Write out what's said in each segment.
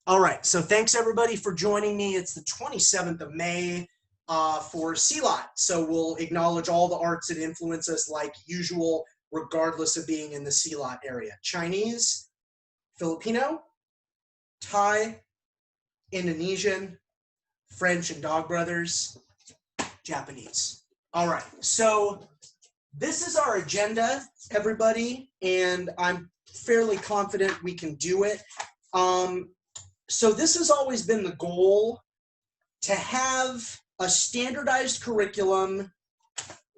All right, so thanks everybody for joining me. It's the 27th of May for Silat. So we'll acknowledge all the arts that influence us like usual, regardless of being in the Silat area. Chinese, Filipino, Thai, Indonesian, French and Dog Brothers, Japanese. All right, so this is our agenda, everybody, and I'm fairly confident we can do it. So this has always been the goal, to have a standardized curriculum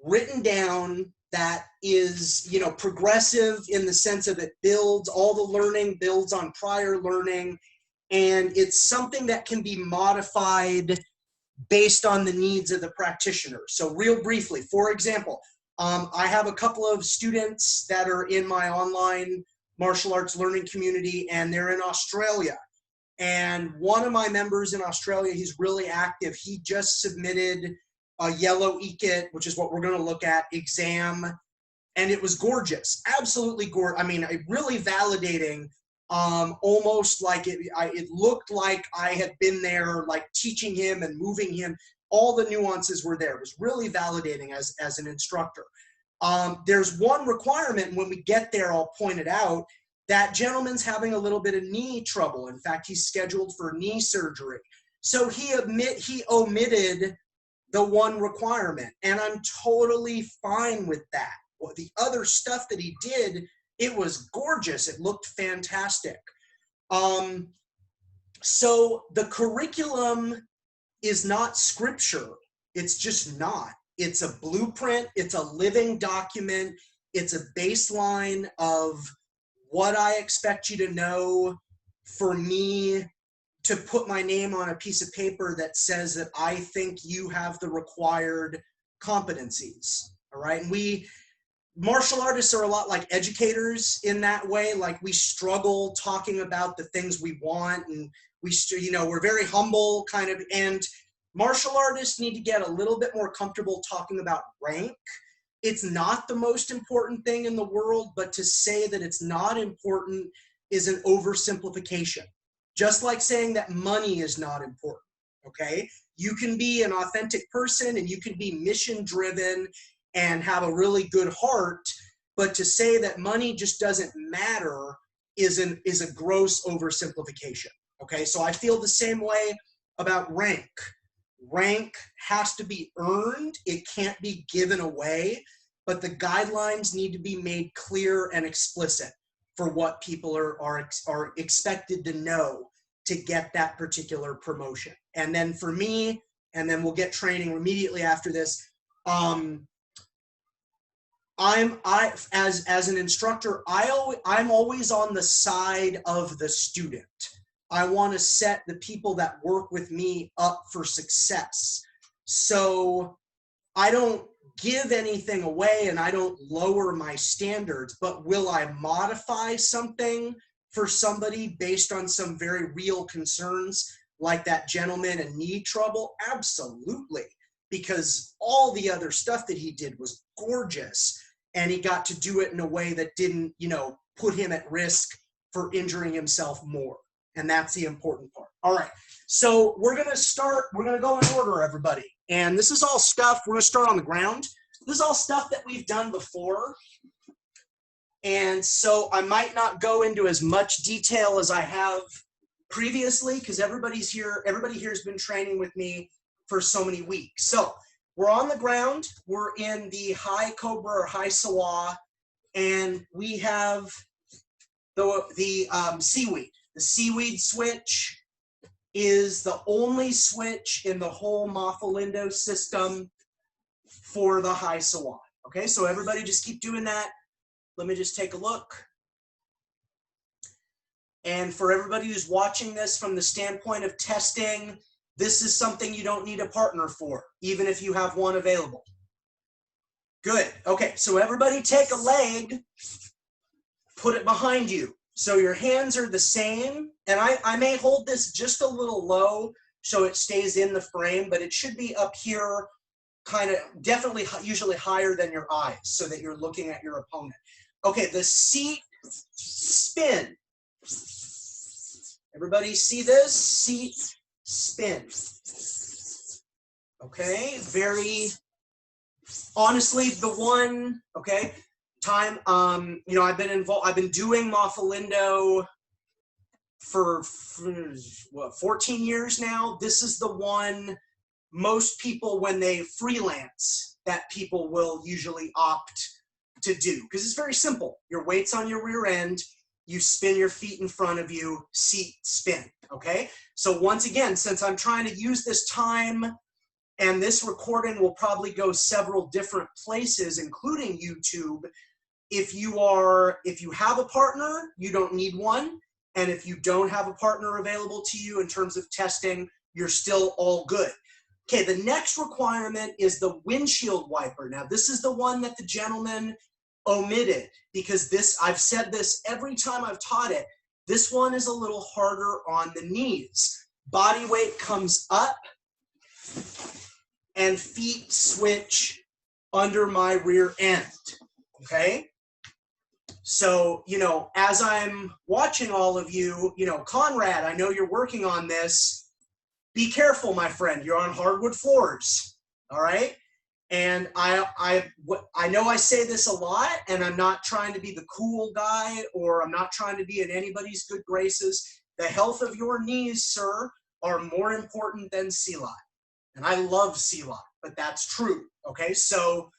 written down that is, progressive in the sense of it builds all the learning, builds on prior learning, and it's something that can be modified based on the needs of the practitioner. So real briefly, for example, I have a couple of students that are in my online martial arts learning community, and they're in Australia. And one of my members in Australia, he's really active. He just submitted a yellow EKIT, which is what we're going to look at, exam. And it was gorgeous, absolutely gorgeous. I mean, really validating, almost like it looked like I had been there, like teaching him and moving him. All the nuances were there. It was really validating as an instructor. There's one requirement, when we get there, I'll point it out. That gentleman's having a little bit of knee trouble. In fact, he's scheduled for knee surgery. So he omitted the one requirement, and I'm totally fine with that. Well, the other stuff that he did, it was gorgeous. It looked fantastic. So the curriculum is not scripture. It's just not. It's a blueprint. It's a living document. It's a baseline of what I expect you to know, for me to put my name on a piece of paper that says that I think you have the required competencies. All right. And martial artists are a lot like educators in that way. Like, we struggle talking about the things we want, and we're very humble kind of, and martial artists need to get a little bit more comfortable talking about rank. It's not the most important thing in the world, but to say that it's not important is an oversimplification. Just like saying that money is not important, okay? You can be an authentic person and you can be mission driven and have a really good heart, but to say that money just doesn't matter is a gross oversimplification, okay? So I feel the same way about rank. Rank has to be earned. It can't be given away, but the guidelines need to be made clear and explicit for what people are expected to know to get that particular promotion. And then for me, and then we'll get training immediately after this, as an instructor, I'm always on the side of the student. I want to set the people that work with me up for success. So I don't give anything away and I don't lower my standards, but will I modify something for somebody based on some very real concerns, like that gentleman in knee trouble? Absolutely, because all the other stuff that he did was gorgeous, and he got to do it in a way that didn't, put him at risk for injuring himself more. And that's the important part. All right, so we're going to go in order, everybody. And this is all stuff, we're going to start on the ground. This is all stuff that we've done before. And so I might not go into as much detail as I have previously, because everybody here has been training with me for so many weeks. So we're on the ground. We're in the high cobra or high sawa, and we have the seaweed. The seaweed switch is the only switch in the whole Mafalindo system for the high sawa. Okay, so everybody just keep doing that. Let me just take a look. And for everybody who's watching this from the standpoint of testing, this is something you don't need a partner for, even if you have one available. Good. Okay, so everybody take a leg, put it behind you. So your hands are the same, and I may hold this just a little low so it stays in the frame, but it should be up here, kind of definitely usually higher than your eyes so that you're looking at your opponent. Okay, the seat spin. Everybody see this? Seat, spin. Okay, very, honestly, the one, okay, time, you know, I've been doing Moffalindo for what, 14 years now. This is the one most people, when they freelance, that people will usually opt to do, because it's very simple. Your weight's on your rear end, you spin your feet in front of you, seat, spin, okay? So once again, since I'm trying to use this time, and this recording will probably go several different places, including YouTube, if you have a partner, you don't need one. And if you don't have a partner available to you in terms of testing, you're still all good. Okay, the next requirement is the windshield wiper. Now, this is the one that the gentleman omitted, because this, I've said this every time I've taught it, this one is a little harder on the knees. Body weight comes up and feet switch under my rear end, okay? So, you know, as I'm watching all of you, you know, Conrad, I know you're working on this. Be careful, my friend. You're on hardwood floors, all right? And I know I say this a lot, and I'm not trying to be the cool guy, or I'm not trying to be in anybody's good graces. The health of your knees, sir, are more important than Silat. And I love Silat, but that's true, okay? So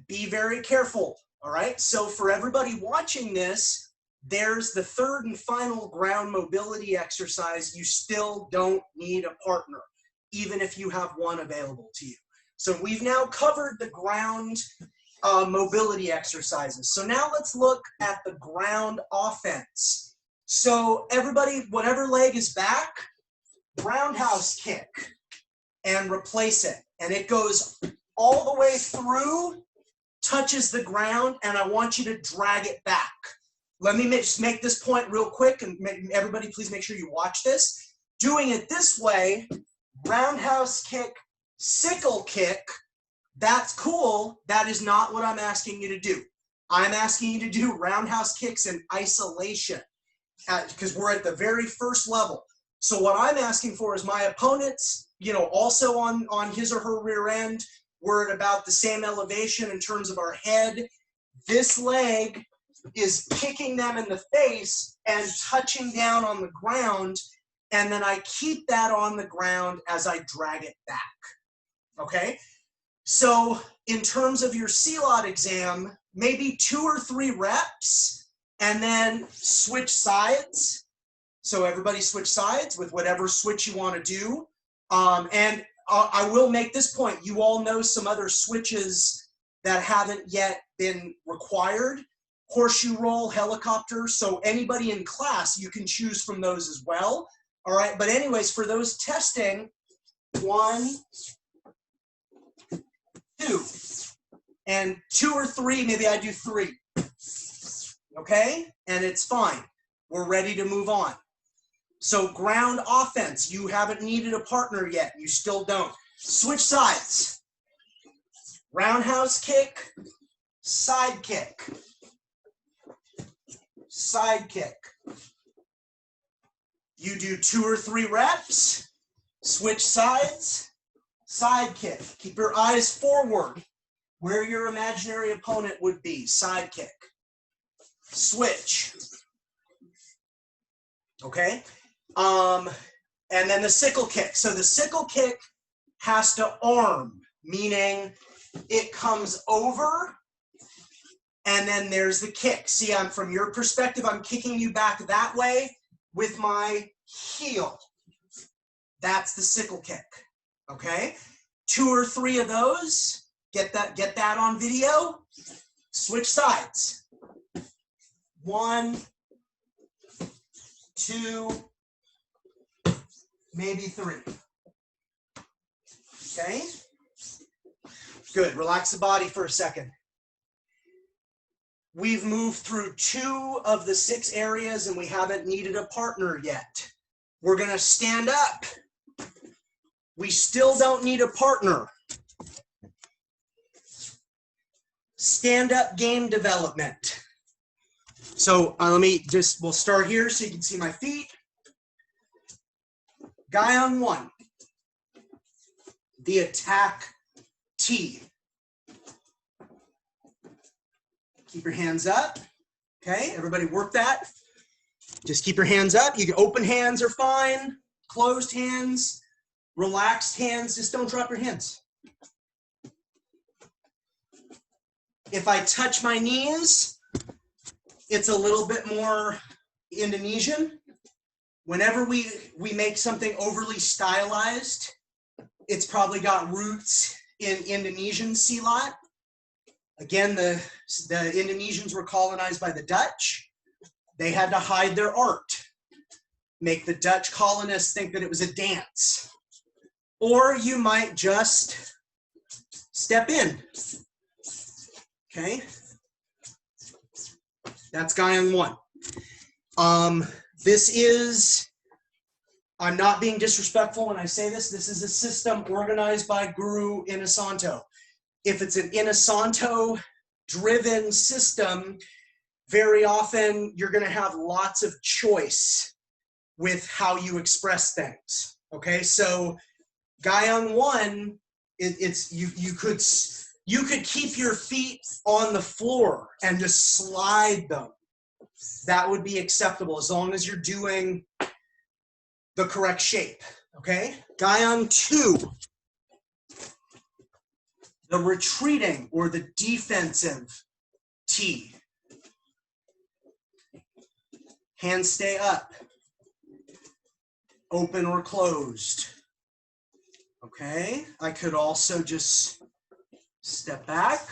be very careful, all right? So for everybody watching this, there's the third and final ground mobility exercise. You still don't need a partner, even if you have one available to you. So we've now covered the ground mobility exercises. So now let's look at the ground offense. So everybody, whatever leg is back, roundhouse kick and replace it. And it goes all the way through, touches the ground, and I want you to drag it back. Let me just make this point real quick, and everybody please make sure you watch this. Doing it this way, roundhouse kick, sickle kick, that's cool. That is not what I'm asking you to do. I'm asking you to do roundhouse kicks in isolation, because we're at the very first level. So what I'm asking for is my opponents, you know, also on his or her rear end, we're at about the same elevation in terms of our head. This leg is kicking them in the face and touching down on the ground, and then I keep that on the ground as I drag it back, okay? So in terms of your Silat exam, maybe 2 or 3 reps, and then switch sides. So everybody switch sides with whatever switch you want to do. And I will make this point. You all know some other switches that haven't yet been required. Horseshoe roll, helicopter. So anybody in class, you can choose from those as well. All right. But anyways, for those testing, 1, 2. And 2 or 3, maybe I do 3. Okay? And it's fine. We're ready to move on. So ground offense, you haven't needed a partner yet. You still don't. Switch sides. Roundhouse kick, side kick. Side kick. You do 2 or 3 reps. Switch sides, side kick. Keep your eyes forward where your imaginary opponent would be. Side kick. Switch. Okay? And then the sickle kick. So the sickle kick has to arm, meaning it comes over and then there's the kick. See, from your perspective, I'm kicking you back that way with my heel. That's the sickle kick. Okay? 2 or 3 of those. Get that on video. Switch sides. 1, 2, maybe 3. Okay? Good. Relax the body for a second. We've moved through 2 of the 6 areas and we haven't needed a partner yet. We're going to stand up. We still don't need a partner. Stand up game development. So we'll start here so you can see my feet. Guyong 1, the attack T. Keep your hands up. Okay, everybody work that. Just keep your hands up. You can open hands are fine, closed hands, relaxed hands, just don't drop your hands. If I touch my knees, it's a little bit more Indonesian. Whenever we make something overly stylized, it's probably got roots in Indonesian Silat. Again, the Indonesians were colonized by the Dutch. They had to hide their art, make the Dutch colonists think that it was a dance. Or you might just step in. Okay, that's Guyong 1. This is, I'm not being disrespectful when I say this, this is a system organized by Guru Inosanto. If it's an Inosanto driven system, very often you're going to have lots of choice with how you express things. Okay, so Guyong 1, you could keep your feet on the floor and just slide them. That would be acceptable as long as you're doing the correct shape. Okay, Guyong 2, the retreating or the defensive T. Hands stay up, open or closed. Okay, I could also just step back.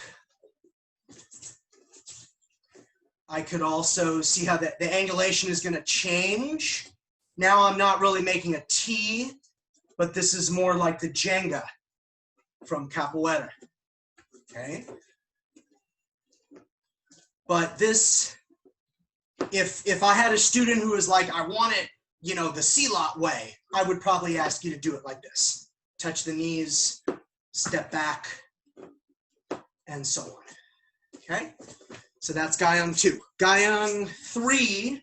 I could also see how the angulation is going to change. Now I'm not really making a T, but this is more like the Jenga from Capoeira. Okay, but this, if I had a student who was like, I want it, you know, the Silat way, I would probably ask you to do it like this. Touch the knees, step back, and so on. Okay, so that's Guyong 2. Guyong 3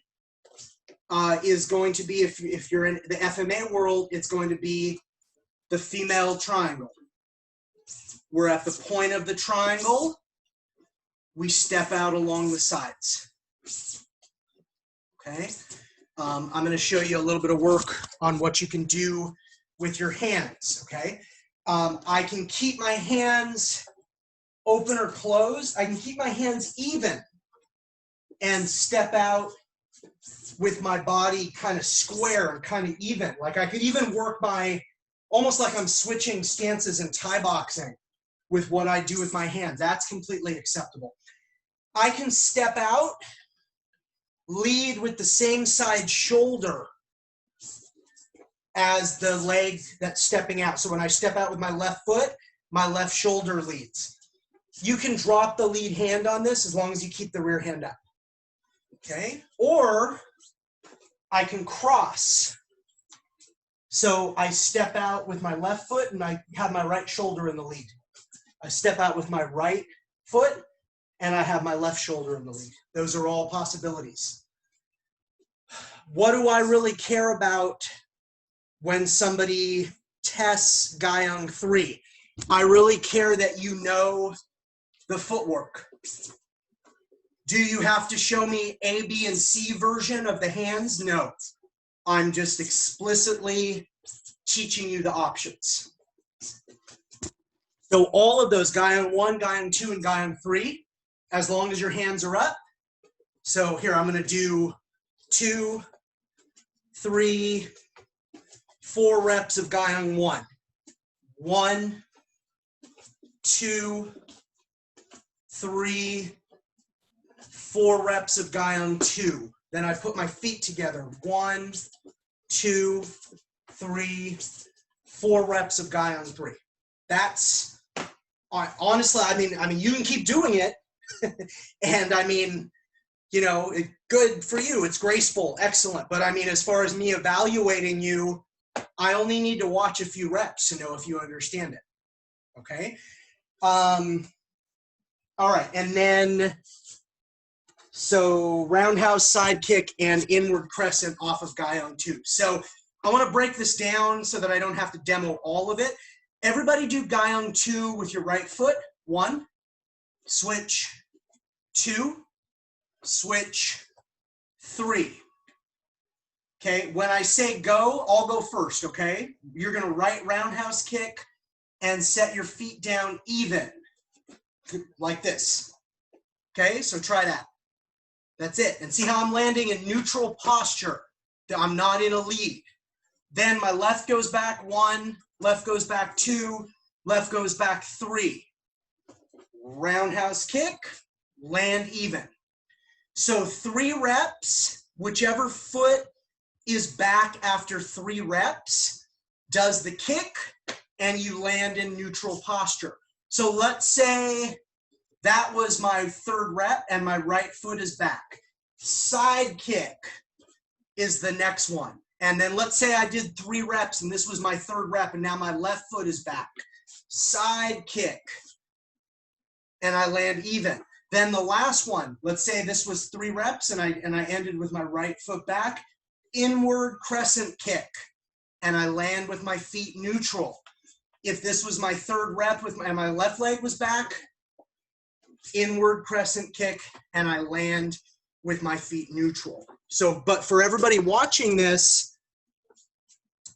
is going to be, if you're in the FMA world, it's going to be the female triangle. We're at the point of the triangle. We step out along the sides. Okay, I'm going to show you a little bit of work on what you can do with your hands. Okay, I can keep my hands open or closed. I can keep my hands even and step out with my body kind of square and kind of even. Like I could even work my, almost like I'm switching stances in Thai boxing with what I do with my hands. That's completely acceptable. I can step out, lead with the same side shoulder as the leg that's stepping out. So when I step out with my left foot, my left shoulder leads. You can drop the lead hand on this as long as you keep the rear hand up. Okay, or I can cross. So I step out with my left foot and I have my right shoulder in the lead. I step out with my right foot and I have my left shoulder in the lead. Those are all possibilities. What do I really care about when somebody tests Guyong 3? I really care that you know the footwork. Do you have to show me A, B, and C version of the hands? No. I'm just explicitly teaching you the options. So all of those, Guyong 1, Guyong 2, and Guyong 3, as long as your hands are up. So here, I'm going to do 2, 3, 4 reps of Guyong 1. 1, 2, 3, 4 reps of Guyong 2. Then I put my feet together. 1, 2, 3, 4 reps of Guyong 3. That's, honestly, I mean, you can keep doing it. And I mean, you know, good for you. It's graceful, excellent. But I mean, as far as me evaluating you, I only need to watch a few reps to know if you understand it. Okay. All right. And then, so roundhouse side kick and inward crescent off of Guyong 2. So I want to break this down so that I don't have to demo all of it. Everybody do Gyeong 2 with your right foot. 1, switch, 2, switch, 3. Okay, when I say go, I'll go first, okay? You're gonna right roundhouse kick and set your feet down even, like this. Okay, so try that. That's it. And see how I'm landing in neutral posture. I'm not in a lead. Then my left goes back 1, left goes back 2, left goes back 3. Roundhouse kick, land even. So 3 reps, whichever foot is back after 3 reps, does the kick, and you land in neutral posture. So let's say that was my 3rd rep and my right foot is back. Side kick is the next one. And then let's say I did 3 reps and this was my 3rd rep and now my left foot is back. Side kick, and I land even. Then the last one, let's say this was 3 reps and I ended with my right foot back. Inward crescent kick, and I land with my feet neutral. If this was my 3rd rep and my left leg was back, inward crescent kick, and I land with my feet neutral. So, but for everybody watching this,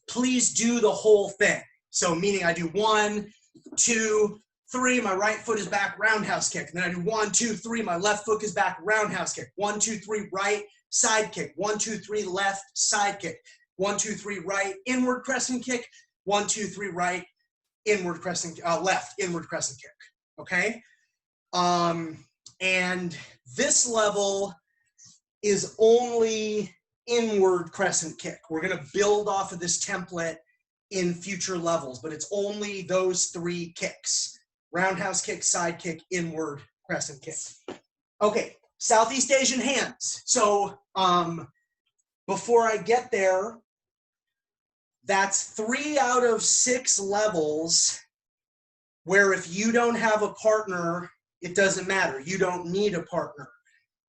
please do the whole thing. So meaning I do 1, 2, 3, my right foot is back, roundhouse kick. And then I do 1, 2, 3, my left foot is back, roundhouse kick. 1, 2, 3, right, side kick. 1, 2, 3, left, side kick. 1, 2, 3, right, inward crescent kick. 1, 2, 3, right, inward crescent, left, inward crescent kick. Okay? And this level is only inward crescent kick. We're going to build off of this template in future levels, but it's only those 3 kicks: roundhouse kick, side kick, inward crescent kick. Okay, Southeast Asian hands. So before I get there, that's 3 out of 6 levels where if you don't have a partner, it doesn't matter. You don't need a partner.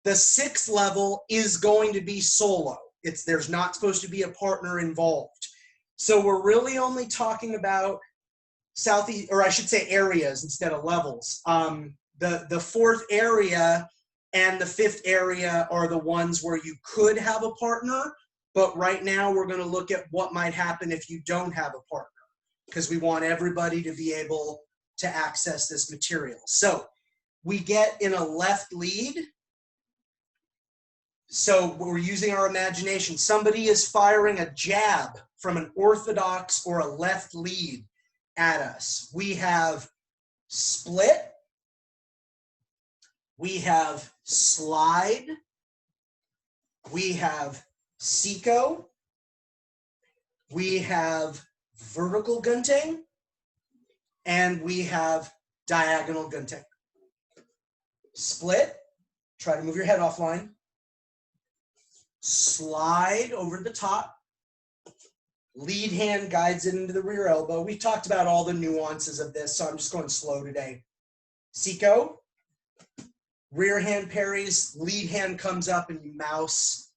The 6th level is going to be solo. There's not supposed to be a partner involved. So we're really only talking about Southeast, or I should say areas instead of levels. The 4th area and the 5th area are the ones where you could have a partner, but right now we're going to look at what might happen if you don't have a partner, because we want everybody to be able to access this material. So we get in a left lead. So we're using our imagination. Somebody is firing a jab from an orthodox or a left lead at us. We have split. We have slide. We have Seiko. We have vertical gunting. And we have diagonal gunting. Split. Try to move your head offline. Slide over the top. Lead hand guides it into the rear elbow. We talked about all the nuances of this, so I'm just going slow today. Seiko. Rear hand parries. Lead hand comes up and you mouse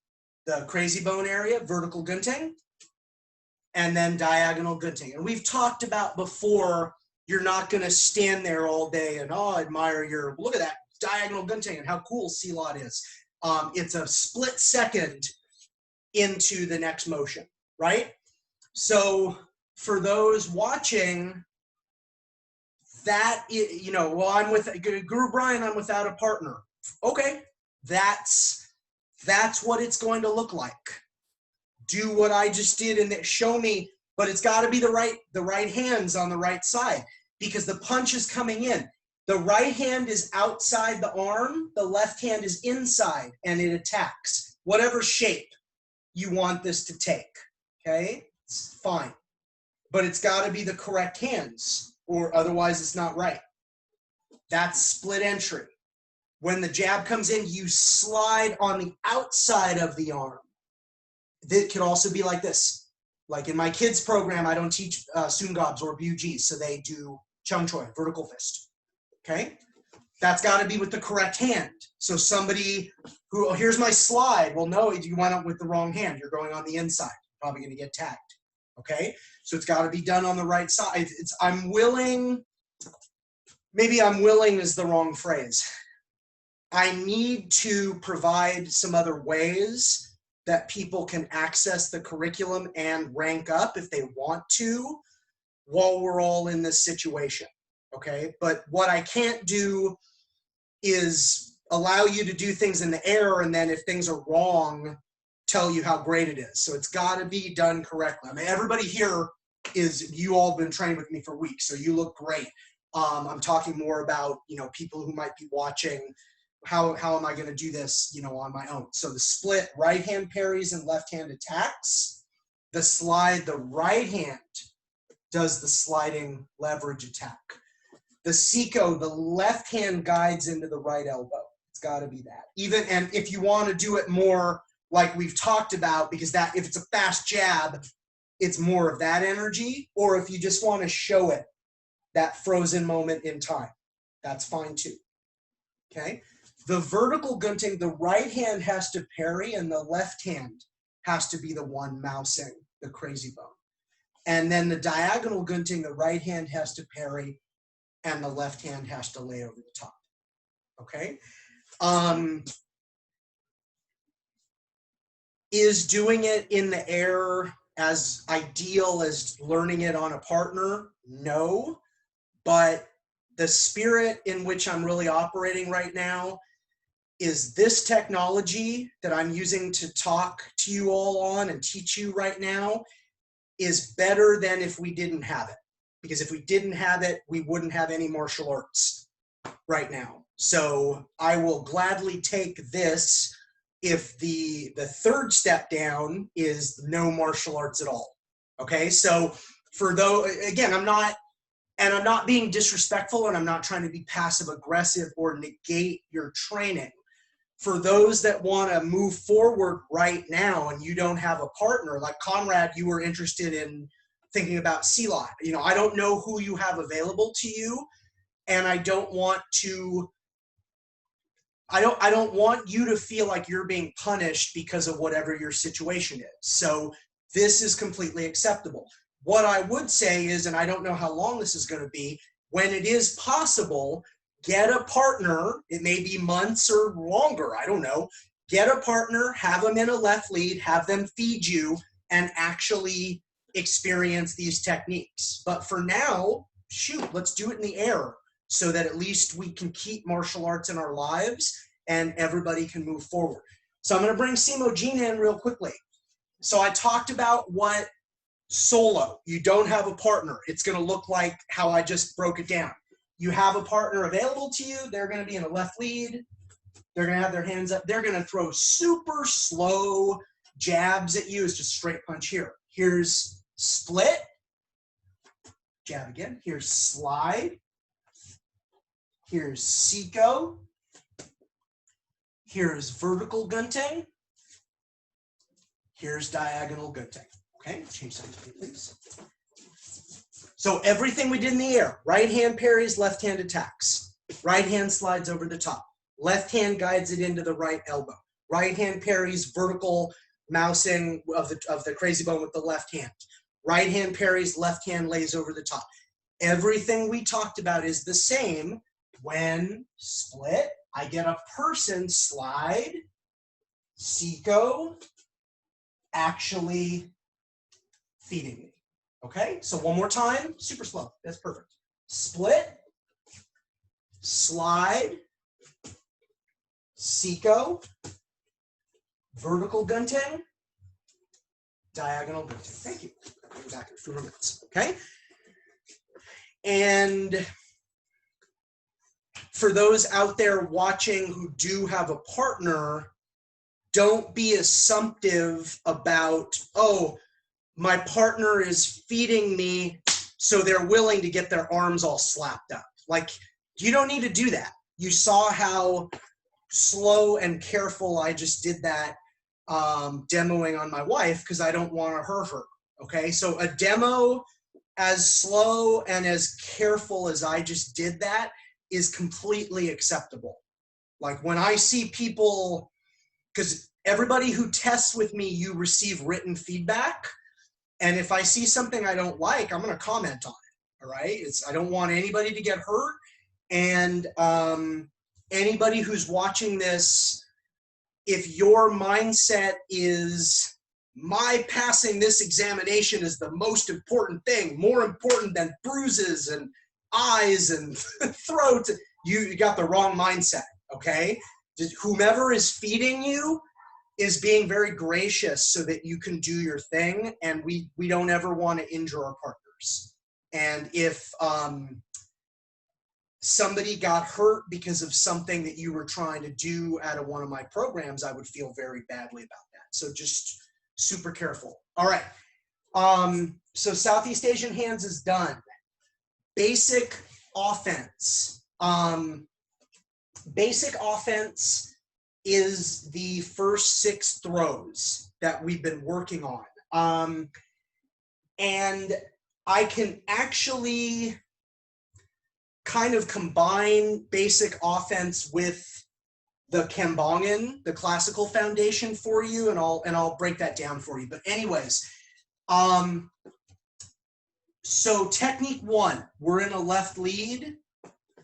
the crazy bone area. Vertical gunting. And then diagonal gunting. And we've talked about before, you're not going to stand there all day and, oh, admire your, look at that diagonal gunting and how cool Silat is. It's a split second into the next motion, right? So for those watching, that, you know, well, I'm with Guru Bryan, I'm without a partner. Okay, that's what it's going to look like. Do what I just did and show me, but it's got to be the right hands on the right side, because the punch is coming in. The right hand is outside the arm, the left hand is inside, and it attacks. Whatever shape you want this to take, okay? It's fine. But it's got to be the correct hands, or otherwise it's not right. That's split entry. When the jab comes in, you slide on the outside of the arm. It could also be like this. Like in my kids' program, I don't teach Sungobs or Bujis, so they do Chung Choi, vertical fist. Okay, that's got to be with the correct hand. So somebody who, oh, here's my slide. Well, no, you went up with the wrong hand. You're going on the inside. probably going to get tagged. Okay, so it's got to be done on the right side. I'm willing, maybe I'm willing is the wrong phrase. I need to provide some other ways that people can access the curriculum and rank up if they want to while we're all in this situation. Okay, but what I can't do is allow you to do things in the air and then if things are wrong, tell you how great it is. So it's got to be done correctly. I mean, everybody here you all have been trained with me for weeks, so you look great. I'm talking more about, people who might be watching. How am I going to do this, on my own? So the split, right hand parries and left hand attacks. The slide, the right hand does the sliding leverage attack. The Seiko, the left hand guides into the right elbow. It's got to be that. And if you want to do it more like we've talked about, because that if it's a fast jab, it's more of that energy. Or if you just want to show it, that frozen moment in time, that's fine too. Okay. The vertical gunting, the right hand has to parry and the left hand has to be the one mousing the crazy bone. And then the diagonal gunting, the right hand has to parry and the left hand has to lay over the top. Okay. Is doing it in the air as ideal as learning it on a partner? No, but the spirit in which I'm really operating right now is this technology that I'm using to talk to you all on and teach you right now is better than if we didn't have it. Because if we didn't have it, we wouldn't have any martial arts right now. So I will gladly take this if the third step down is no martial arts at all. Okay, so for those, again, I'm not being disrespectful and I'm not trying to be passive aggressive or negate your training. For those that want to move forward right now and you don't have a partner, like Conrad, you were interested in thinking about Silat. I don't know who you have available to you, and I don't want you to feel like you're being punished because of whatever your situation is. So this is completely acceptable. What I would say is, and I don't know how long this is going to be, when it is possible, get a partner. It may be months or longer, I don't know. Get a partner, have them in a left lead, have them feed you, and actually experience these techniques. But for now, shoot, let's do it in the air so that at least we can keep martial arts in our lives and everybody can move forward. So I'm going to bring Simo Jean in real quickly. So I talked about what solo, you don't have a partner. It's going to look like how I just broke it down. You have a partner available to you. They're going to be in a left lead. They're going to have their hands up. They're going to throw super slow jabs at you. It's just straight punch here. Here's split. Jab again. Here's slide. Here's Seiko. Here's vertical gunting. Here's diagonal gunting. Okay, change that to me, please. So everything we did in the air, right hand parries, left hand attacks. Right hand slides over the top. Left hand guides it into the right elbow. Right hand parries, vertical mousing of the crazy bone with the left hand. Right hand parries, left hand lays over the top. Everything we talked about is the same. When split, I get a person slide, Seiko, actually feeding me. Okay, so one more time, super slow. That's perfect. Split, slide, Seiko, vertical gunting, diagonal gunting. Thank you. I'll be back in a few more minutes. Okay, and for those out there watching who do have a partner, don't be assumptive about, oh, my partner is feeding me, so they're willing to get their arms all slapped up. Like, you don't need to do that. You saw how slow and careful I just did that demoing on my wife because I don't want to hurt her. Okay, so a demo as slow and as careful as I just did that is completely acceptable. Like when I see people, because Everybody who tests with me, you receive written feedback. And if I see something I don't like, I'm going to comment on it. All right. I don't want anybody to get hurt. And anybody who's watching this, if your mindset is my passing this examination is the most important thing, more important than bruises and eyes and throat, you got the wrong mindset. Okay. Whomever is feeding you is being very gracious so that you can do your thing, and we don't ever want to injure our partners. And if somebody got hurt because of something that you were trying to do out of one of my programs, I would feel very badly about that. So just super careful. All right. So Southeast Asian hands is done. Basic offense. Basic offense is the first 6 throws that we've been working on. And I can actually kind of combine basic offense with the Kembangan, the classical foundation for you, and I'll break that down for you. But anyways, so technique 1, we're in a left lead.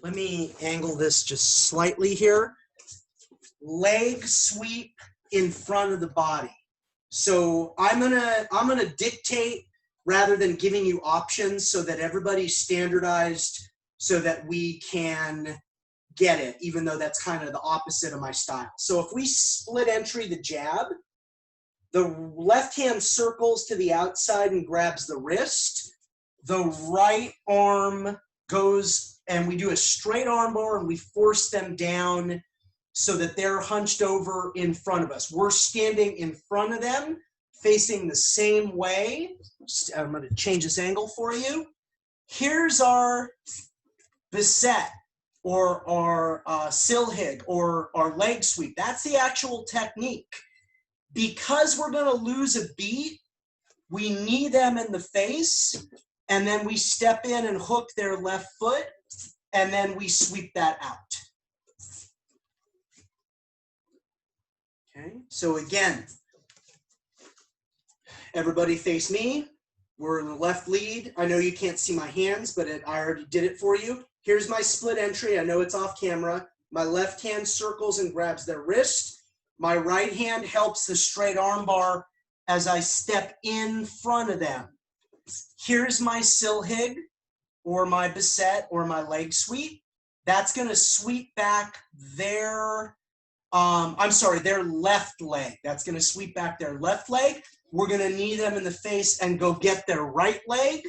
Let me angle this just slightly here. Leg sweep in front of the body. So I'm gonna dictate rather than giving you options so that everybody's standardized so that we can get it, even though that's kind of the opposite of my style. So if we split entry the jab, the left hand circles to the outside and grabs the wrist. The right arm goes and we do a straight arm bar and we force them down so that they're hunched over in front of us. We're standing in front of them, facing the same way. I'm going to change this angle for you. Here's our beset, or our silhig, or our leg sweep. That's the actual technique. Because we're going to lose a beat, we knee them in the face, and then we step in and hook their left foot, and then we sweep that out. Okay, so again, everybody face me. We're in the left lead. I know you can't see my hands, but I already did it for you. Here's my split entry. I know it's off camera. My left hand circles and grabs their wrist. My right hand helps the straight arm bar as I step in front of them. Here's my silhig, or my beset, or my leg sweep. That's going to sweep back their their left leg. That's going to sweep back their left leg. We're going to knee them in the face and go get their right leg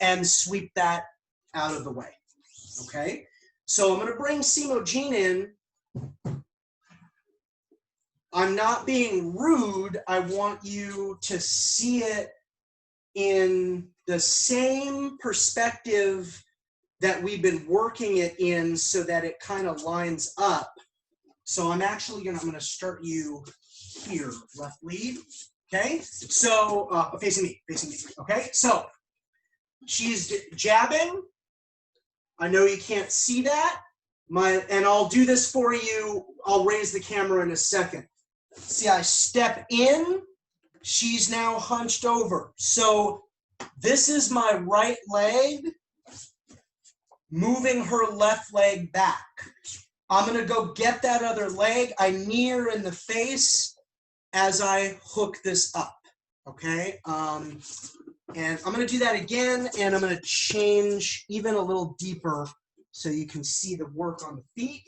and sweep that out of the way. Okay? So I'm going to bring Simojin in. I'm not being rude. I want you to see it in the same perspective that we've been working it in so that it kind of lines up. So I'm going to start you here, left lead. Okay, so facing me. Okay, so she's jabbing. I know you can't see that. And I'll do this for you. I'll raise the camera in a second. See, I step in. She's now hunched over. So this is my right leg moving her left leg back. I'm going to go get that other leg. I knee her in the face as I hook this up, okay? And I'm going to do that again, and I'm going to change even a little deeper so you can see the work on the feet,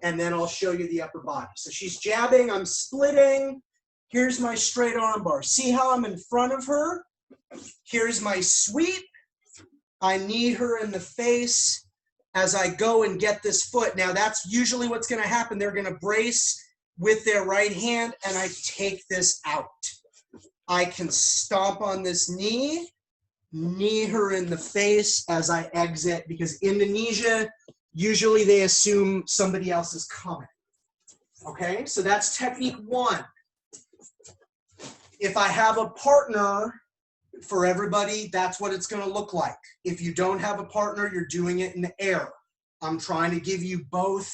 and then I'll show you the upper body. So she's jabbing, I'm splitting. Here's my straight arm bar. See how I'm in front of her? Here's my sweep. I knee her in the face as I go and get this foot. Now that's usually what's going to happen. They're going to brace with their right hand, and I take this out. I can stomp on this knee her in the face as I exit, because Indonesia, usually they assume somebody else is coming. Okay, so that's technique 1. If I have a partner, for everybody, that's what it's going to look like. If you don't have a partner, you're doing it in the air. I'm trying to give you both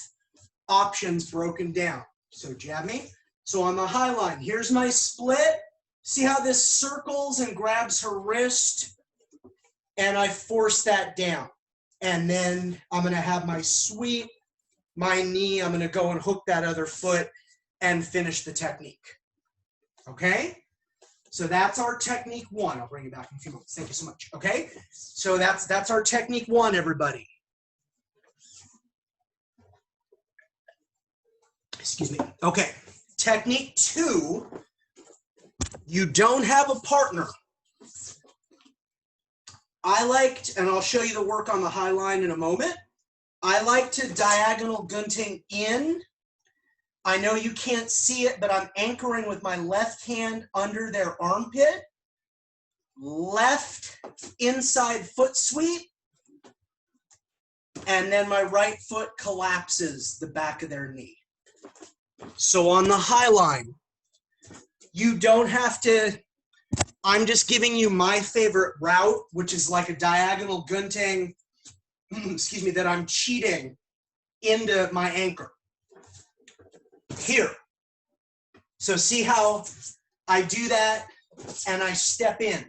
options broken down. So jab me. So on the high line, here's my split. See how this circles and grabs her wrist? And I force that down. And then I'm going to have my sweep, my knee. I'm going to go and hook that other foot and finish the technique. Okay? So that's our technique one. I'll bring you back in a few moments. Thank you so much. Okay? So that's our technique one, everybody. Excuse me. Okay. Technique two, you don't have a partner. I liked, and I'll show you the work on the high line in a moment. I like to diagonal gunting in. I know you can't see it, but I'm anchoring with my left hand under their armpit. Left inside foot sweep. And then my right foot collapses the back of their knee. So on the high line, you don't have to, I'm just giving you my favorite route, which is like a diagonal gunting, excuse me, that I'm cheating into my anchor. Here. So see how I do that and I step in.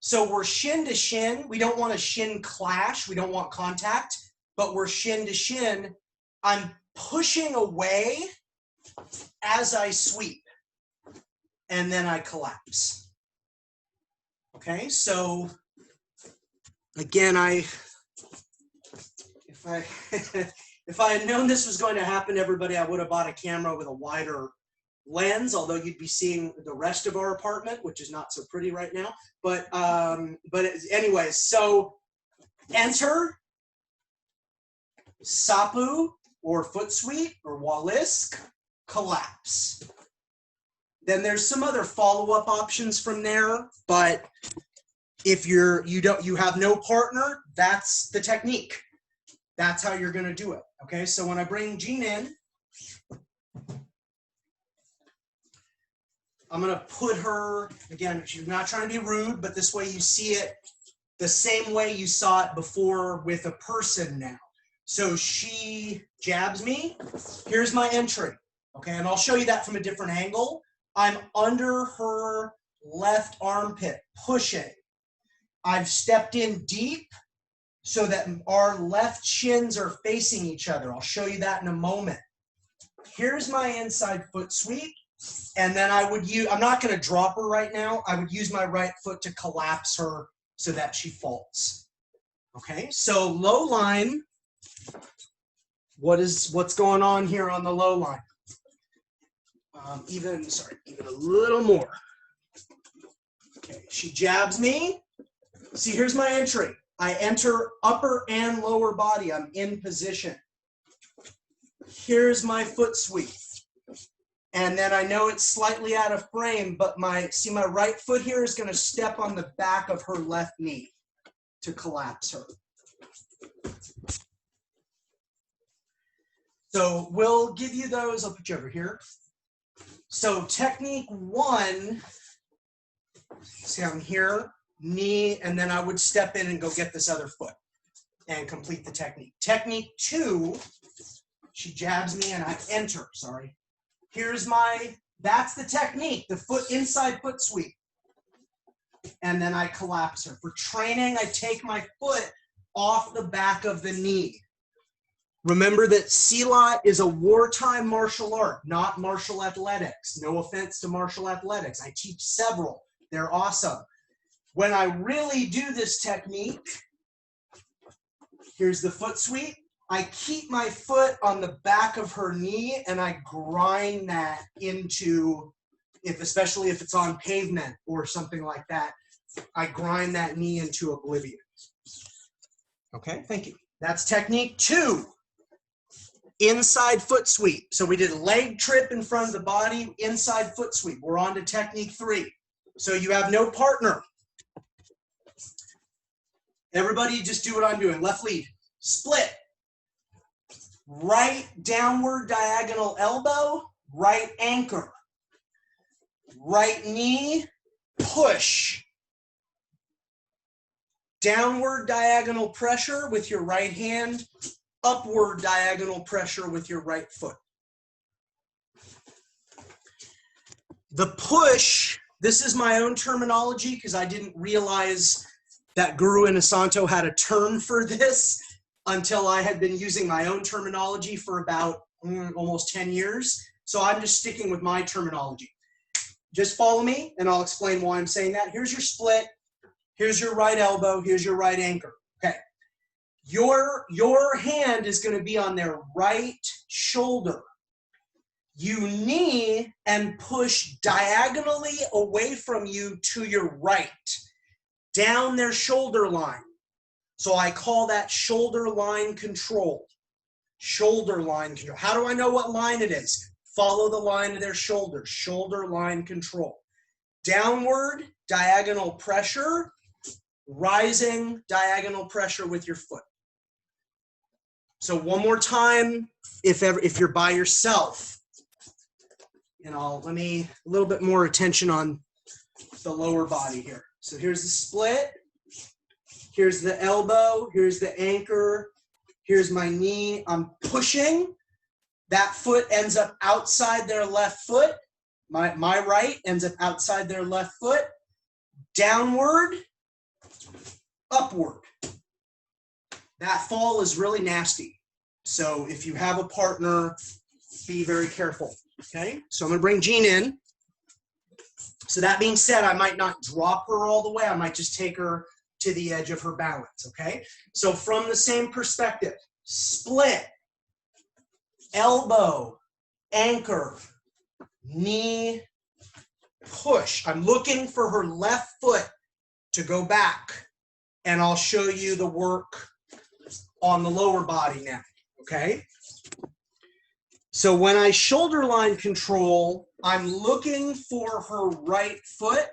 So we're shin to shin. We don't want a shin clash. We don't want contact, but we're shin to shin. I'm pushing away as I sweep, and then I collapse. Okay, so again, if I had known this was going to happen, everybody, I would have bought a camera with a wider lens, although you'd be seeing the rest of our apartment, which is not so pretty right now. But anyways, so enter, sapu, or foot sweep, or walisk, collapse. Then there's some other follow-up options from there, but if you have no partner, that's the technique. That's how you're going to do it. Okay, so when I bring Jean in, I'm going to put her, again, she's not trying to be rude, but this way you see it the same way you saw it before with a person now. So she jabs me. Here's my entry. Okay, and I'll show you that from a different angle. I'm under her left armpit, pushing. I've stepped in deep so that our left shins are facing each other. I'll show you that in a moment. Here's my inside foot sweep. And then I would use, I'm not going to drop her right now. I would use my right foot to collapse her so that she falls. Okay, so low line. What's going on here on the low line? Even a little more. Okay, she jabs me. See, here's my entry. I enter upper and lower body. I'm in position. Here's my foot sweep. And then I know it's slightly out of frame, but my right foot here is going to step on the back of her left knee to collapse her. So we'll give you those. I'll put you over here. So technique one, see I'm here, knee, and then I would step in and go get this other foot and complete the technique. Technique two, she jabs me and I enter, sorry. Here's that's the technique, the inside foot sweep. And then I collapse her. For training, I take my foot off the back of the knee. Remember that Silat is a wartime martial art, not martial athletics. No offense to martial athletics. I teach several. They're awesome. When I really do this technique, here's the foot sweep. I keep my foot on the back of her knee and I grind that into, especially if it's on pavement or something like that, I grind that knee into oblivion. Okay, thank you. That's technique two. Inside foot sweep. So we did leg trip in front of the body, inside foot sweep. We're on to technique three. So you have no partner. Everybody just do what I'm doing. Left lead. Split. Right downward diagonal elbow. Right anchor. Right knee. Push. Downward diagonal pressure with your right hand. Upward diagonal pressure with your right foot. The push, this is my own terminology because I didn't realize that Guru Inosanto had a term for this until I had been using my own terminology for about almost 10 years. So I'm just sticking with my terminology. Just follow me and I'll explain why I'm saying that. Here's your split. Here's your right elbow. Here's your right anchor. Okay. Your hand is going to be on their right shoulder. You knee and push diagonally away from you to your right, down their shoulder line. So I call that shoulder line control. Shoulder line control. How do I know what line it is? Follow the line of their shoulder. Shoulder line control. Downward diagonal pressure, rising diagonal pressure with your foot. So one more time, if you're by yourself, and let me a little bit more attention on the lower body here. So here's the split, here's the elbow, here's the anchor, here's my knee. I'm pushing. That foot ends up outside their left foot. My right ends up outside their left foot. Downward, upward. That fall is really nasty. So if you have a partner, be very careful. Okay, so I'm going to bring Jean in. So that being said, I might not drop her all the way. I might just take her to the edge of her balance. Okay, so from the same perspective, split, elbow, anchor, knee, push. I'm looking for her left foot to go back, and I'll show you the work on the lower body now. Okay. So when I shoulder line control, I'm looking for her right foot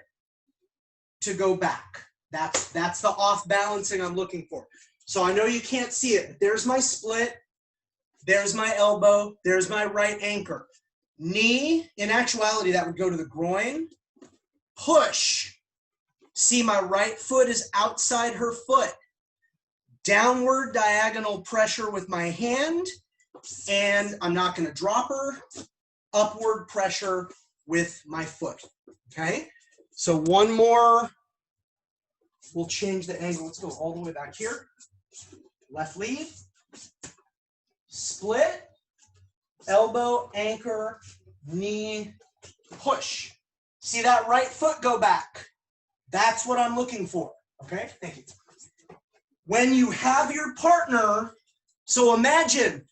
to go back. That's the off balancing I'm looking for. So I know you can't see it, but there's my split, there's my elbow, there's my right anchor. Knee, in actuality, that would go to the groin. Push. See, my right foot is outside her foot. Downward diagonal pressure with my hand. And I'm not going to drop her. Upward pressure with my foot. Okay? So one more. We'll change the angle. Let's go all the way back here. Left lead. Split. Elbow, anchor, knee, push. See that right foot go back? That's what I'm looking for. Okay? Thank you. When you have your partner, so imagine,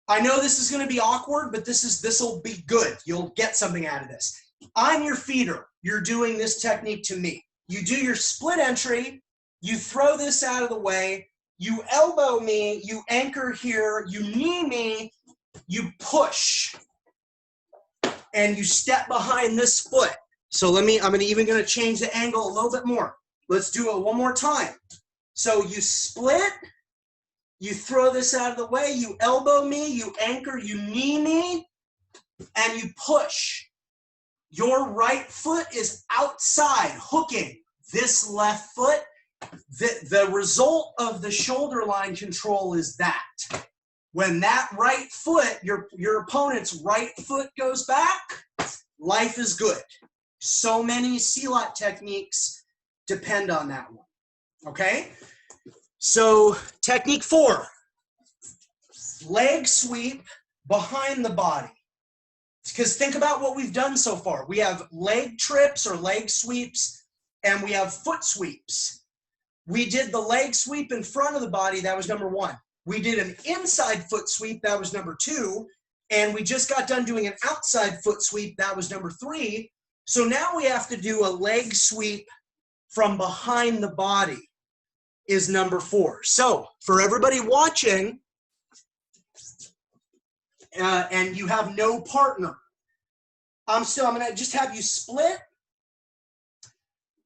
I know this is going to be awkward, but this will be good. You'll get something out of this. I'm your feeder. You're doing this technique to me. You do your split entry. You throw this out of the way. You elbow me. You anchor here. You knee me. You push. And you step behind this foot. So I'm even going to change the angle a little bit more. Let's do it one more time. So you split. You throw this out of the way, you elbow me, you anchor, you knee me, and you push. Your right foot is outside, hooking this left foot. The result of the shoulder line control is that. When that right foot, your opponent's right foot goes back, life is good. So many Silat techniques depend on that one. Okay? So technique 4, leg sweep behind the body. Because think about what we've done so far. We have leg trips or leg sweeps, and we have foot sweeps. We did the leg sweep in front of the body. That was number 1. We did an inside foot sweep. That was number 2. And we just got done doing an outside foot sweep. That was number 3. So now we have to do a leg sweep from behind the body. Is number 4. So for everybody watching, and you have no partner, I'm going to just have you split.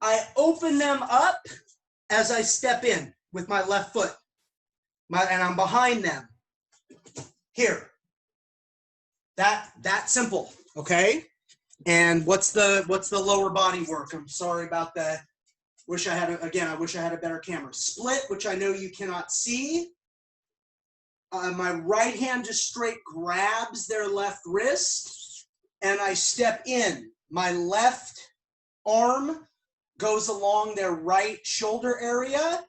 I open them up as I step in with my left foot, and I'm behind them. Here. That simple. Okay. And what's the lower body work? I'm sorry about that. I wish I had a better camera. Split, which I know you cannot see. My right hand just straight grabs their left wrist, and I step in. My left arm goes along their right shoulder area.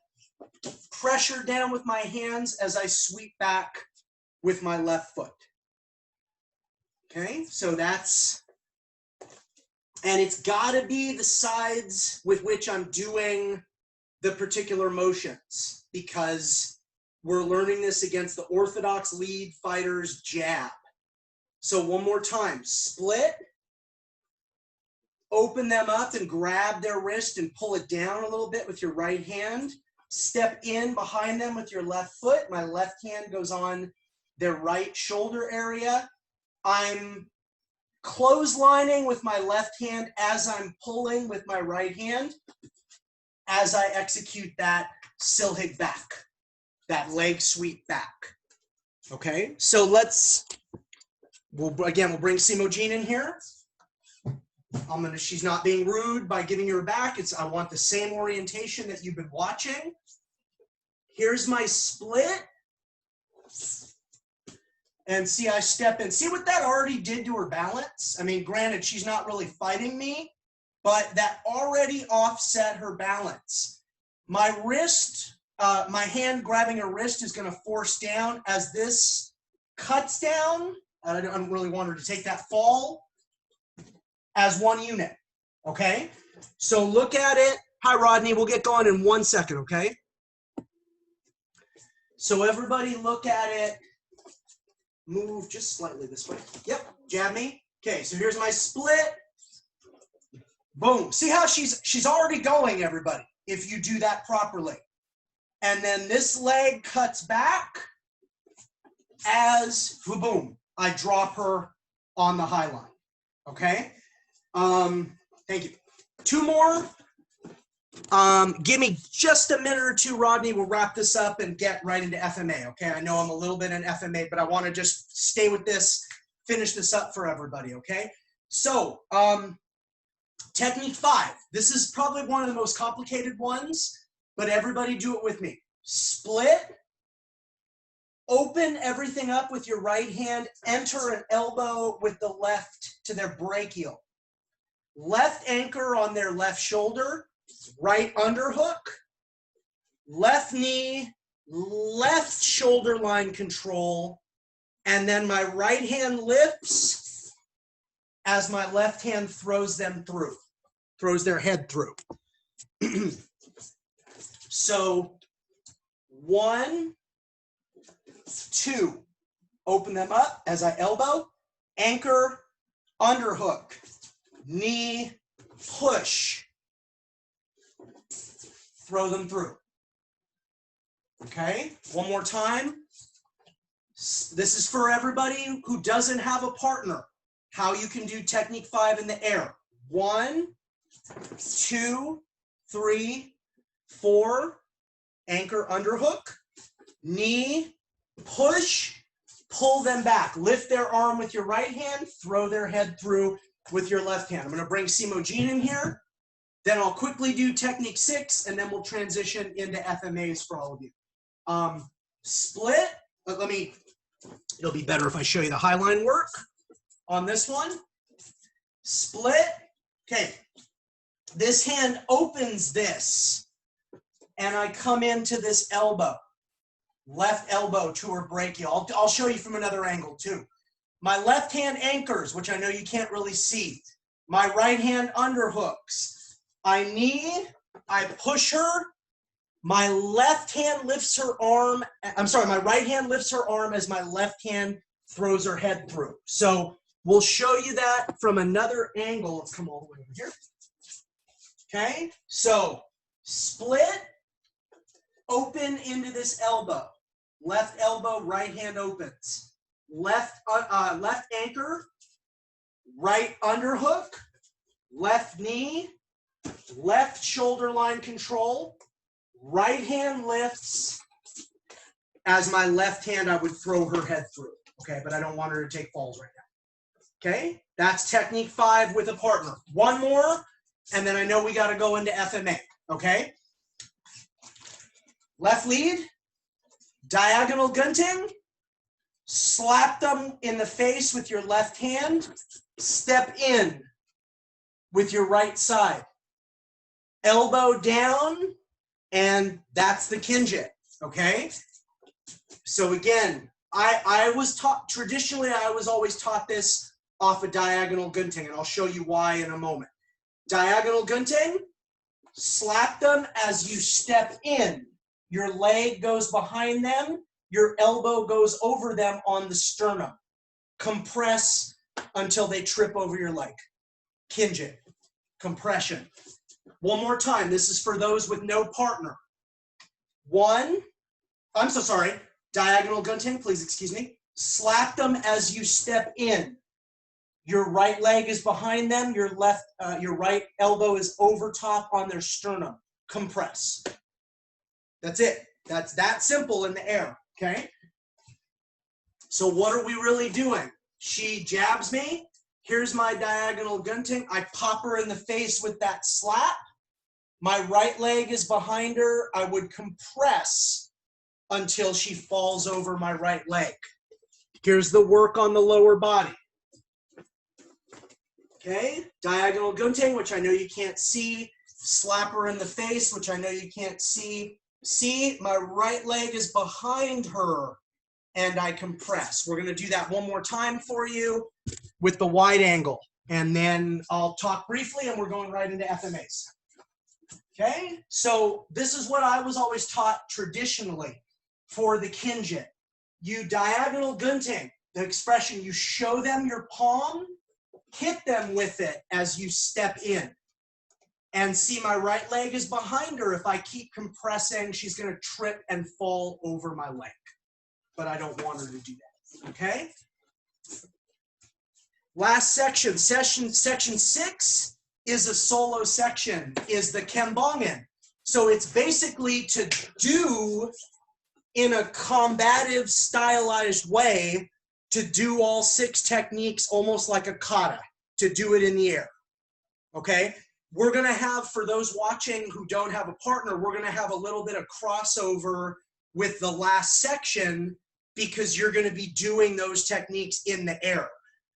Pressure down with my hands as I sweep back with my left foot. Okay, so that's, and it's got to be the sides with which I'm doing the particular motions, because we're learning this against the orthodox lead fighter's jab. So one more time, split, open them up and grab their wrist and pull it down a little bit with your right hand. Step in behind them with your left foot. My left hand goes on their right shoulder area. I'm clotheslining with my left hand as I'm pulling with my right hand as I execute that silhig back, that leg sweep back. Okay, so we'll bring Simogene in here. She's not being rude by giving her back. I want the same orientation that you've been watching. Here's my split. And see, I step in. See what that already did to her balance? I mean, granted, she's not really fighting me, but that already offset her balance. My wrist, my hand grabbing her wrist is going to force down as this cuts down. I don't really want her to take that fall as one unit, okay? So look at it. Hi, Rodney. We'll get going in 1 second, okay? So everybody look at it. Move just slightly this way. Yep, jab me. Okay, so here's my split. Boom. See how she's already going, everybody, if you do that properly. And then this leg cuts back as, boom, I drop her on the high line. Okay? Thank you. Two more. Give me just a minute or two, Rodney. We'll wrap this up and get right into FMA, okay? I know I'm a little bit in FMA, but I want to just stay with this, finish this up for everybody, okay? So, technique 5. This is probably one of the most complicated ones, but everybody do it with me. Split, open everything up with your right hand, enter an elbow with the left to their brachial. Left anchor on their left shoulder, right underhook, left knee, left shoulder line control, and then my right hand lifts as my left hand throws them through, throws their head through. So 1, 2, open them up as I elbow, anchor, underhook, knee, push, throw them through. Okay, one more time. This is for everybody who doesn't have a partner. How you can do technique 5 in the air. 1, 2, 3, 4, anchor, underhook, knee, push, pull them back. Lift their arm with your right hand, throw their head through with your left hand. I'm going to bring Simogene in here. Then I'll quickly do technique 6, and then we'll transition into FMAs for all of you. Split, it'll be better if I show you the high line work on this one. Split, okay. This hand opens this, and I come into this elbow. Left elbow to her brachial. I'll show you from another angle too. My left hand anchors, which I know you can't really see. My right hand underhooks. I knee, I push her. My left hand lifts her arm. My right hand lifts her arm as my left hand throws her head through. So we'll show you that from another angle. Let's come all the way over here. Okay, so split, open into this elbow. Left elbow, right hand opens. Left anchor, right underhook, left knee, left shoulder line control, right hand lifts. As my left hand, I would throw her head through. Okay, but I don't want her to take falls right now. Okay, that's technique 5 with a partner. One more, and then I know we got to go into FMA. Okay, left lead. Diagonal gunting, slap them in the face with your left hand, step in, with your right side. Elbow down, and that's the kinjit, okay? So again, I was taught, traditionally I was always taught this off a diagonal gunting, and I'll show you why in a moment. Diagonal gunting, slap them as you step in. Your leg goes behind them, your elbow goes over them on the sternum. Compress until they trip over your leg. Kinjit, compression. One more time, this is for those with no partner. Diagonal gunting, please excuse me. Slap them as you step in. Your right leg is behind them, your right elbow is over top on their sternum. Compress. That's it. That's that simple in the air, okay? So what are we really doing? She jabs me. Here's my diagonal gunting. I pop her in the face with that slap. My right leg is behind her. I would compress until she falls over my right leg. Here's the work on the lower body. Okay, diagonal gunting, which I know you can't see. Slap her in the face, which I know you can't see. See, my right leg is behind her, and I compress. We're going to do that one more time for you with the wide angle, and then I'll talk briefly, and we're going right into FMAs. Okay, so this is what I was always taught traditionally for the kinjit. You diagonal gunting, the expression, you show them your palm, hit them with it as you step in. And see, my right leg is behind her. If I keep compressing, she's going to trip and fall over my leg. But I don't want her to do that, okay? Last section, section 6 is a solo section, is the kembongen. So it's basically to do in a combative, stylized way, to do all 6 techniques almost like a kata, to do it in the air, okay? We're going to have, for those watching who don't have a partner, we're going to have a little bit of crossover with the last section because you're going to be doing those techniques in the air.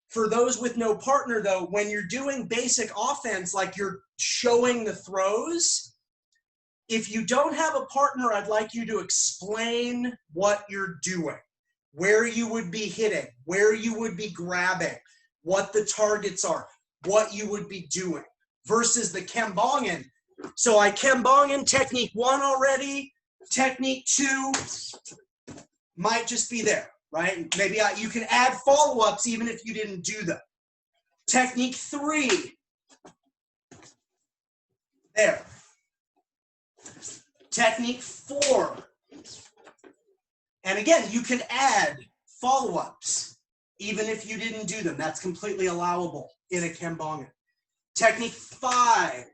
For those with no partner, though, when you're doing basic offense, like you're showing the throws, if you don't have a partner, I'd like you to explain what you're doing, where you would be hitting, where you would be grabbing, what the targets are, what you would be doing, versus the kembongen. So I kembongen technique 1 already, technique 2 might just be there, right? Maybe you can add follow-ups even if you didn't do them. Technique 3, there. Technique 4, and again, you can add follow-ups even if you didn't do them. That's completely allowable in a kembongen. Technique 5,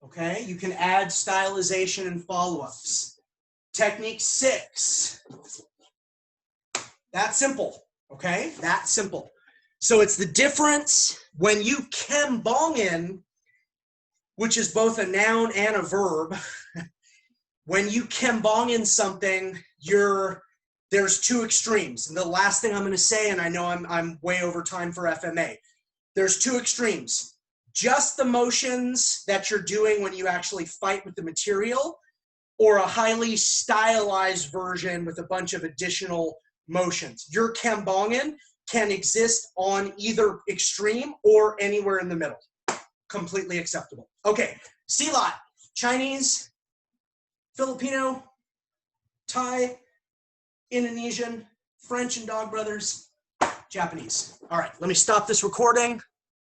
okay, you can add stylization and follow-ups. Technique 6, that's simple, okay, that's simple. So it's the difference when you kembongen, which is both a noun and a verb. When you kembongen something, there's 2 extremes. And the last thing I'm going to say, and I know I'm way over time for FMA, there's 2 extremes. Just the motions that you're doing when you actually fight with the material, or a highly stylized version with a bunch of additional motions. Your kembongen can exist on either extreme or anywhere in the middle. Completely acceptable. Okay, Silat, Chinese, Filipino, Thai, Indonesian, French and Dog Brothers, Japanese. All right, let me stop this recording.